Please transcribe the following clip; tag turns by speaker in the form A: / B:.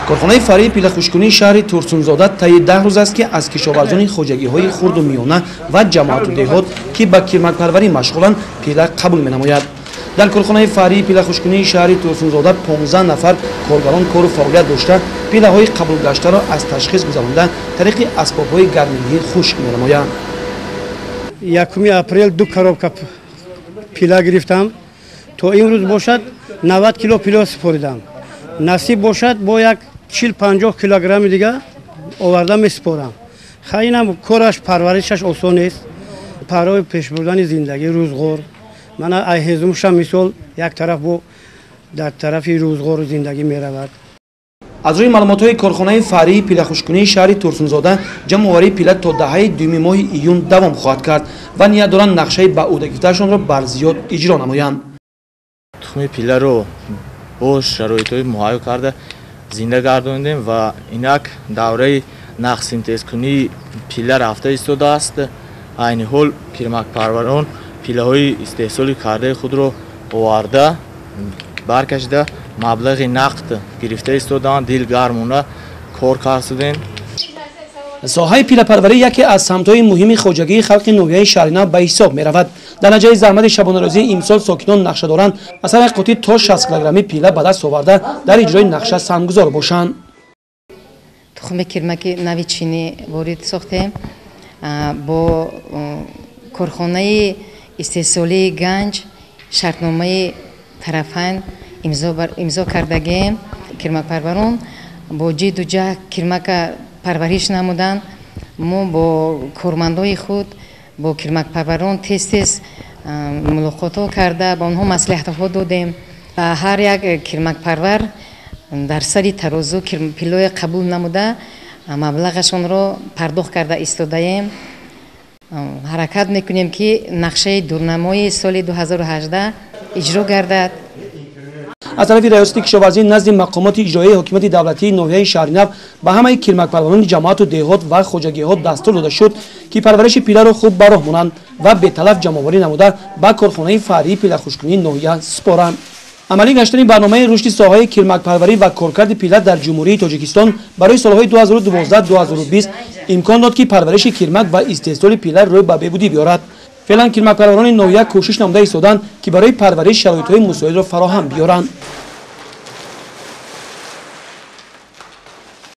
A: کارخانه فرعی پیله خشککنی شهر ترسونزاده طی 10 روز است که از کشاورزان خوجگی‌های خرد و میانه و جماعت دهات که به کرمک پروری مشغولند پیله قبول می‌نماید. در کارخانه فرعی پیله خشککنی شهر ترسونزاده 15 نفر کارگران کار و فعالیت داشته پیله‌های قبول گشته را از تشخیص گذرانده طریق اسباب‌های گرمگیری خشک می‌نمایند.
B: 1 اپریل 2 коробка پیله گرفتم. تا امروز باشد 90 کیلو پیله سپردم. نصیب باشد با یک 40-50 کیلوگرم دیگه آوردم میسپارم. خیلی هم کارش پرورشش آسان است. برای پیش بردن زندگی روزگار من هزومشم مثال یک طرف با در طرف روزگار زندگی میرود.
A: از روی معلومات‌های کارخانه فرعی پیله خشککنی شهر ترسونزاده جمع آوری پیله تا دهه دوم ماه ایون دوام خواهد کرد و نیت دارند نقشه به عهده گرفته‌شان را بر زیاد اجرا نمایند.
C: تخم پیله رو با شرایط‌های مهیا کرده زنده گرداندیم و اینک دوره نخ سینتز کنی پیله رفته ایستاده است. عین حال کرمک پروران پیله‌های استحصال کرده خود را آورده برکشیده مبلغ نقد گرفته ایستادند، دل گرمونه کار کردند.
A: ساحه پیله پروری یکی از سمت‌های مهم خوجگی خلق نوحه شهرنو به حساب می‌رود. در نتیجه زحمت شبانه روزی امسال ساکنان نقشه دارند مثلا قوطی تا 60 کیلوگرمی پیله به دست آورده در اجرای نقشه سهمگذار باشند.
D: تخم کرمک نوی چینی وارد ساختیم با کارخانه استحصالی گنج شرطنامه طرفین امضا کردگیم. کرمک پروران با جد و جهد کرمک پرورش نمودند. ما با کارمندای خود با کرمک پروران تست ملاقات کرده با آنها مصلحت ها دادیم. هر یک کرمک پرور در سری ترازو پیلای قبول نموده مبلغشان را پرداخت کرده ایستاده ایم. حرکت میکنیم که نقشه دورنمای سال 2018 اجرا گردد.
A: از طرف ریاست کشاورزی نزد مقامات اجرایی حکومت دولتی نوحه شهرنو به همه کرمک پروران جماعت و دهات و خوجگی‌ها دستور داده شد که پرورش پیله را خوب به راه مانند و به تلف جمع‌آوری نموده به کارخانه فرعی پیله خشککنی نوحه سپارند. عملی گشتن برنامه رشد ساحه کرمک پروری و کارکرد پیله در جمهوری تاجیکستان برای سالهای 2012-2020 امکان داد که پرورش کرمک و استحصال پیله روی به بهبودی بیارد. فعلا کرمک پروران نوحه کوشش نموده ایستادند که برای پرورش شرایط‌های مساعد را فراهم بیارند.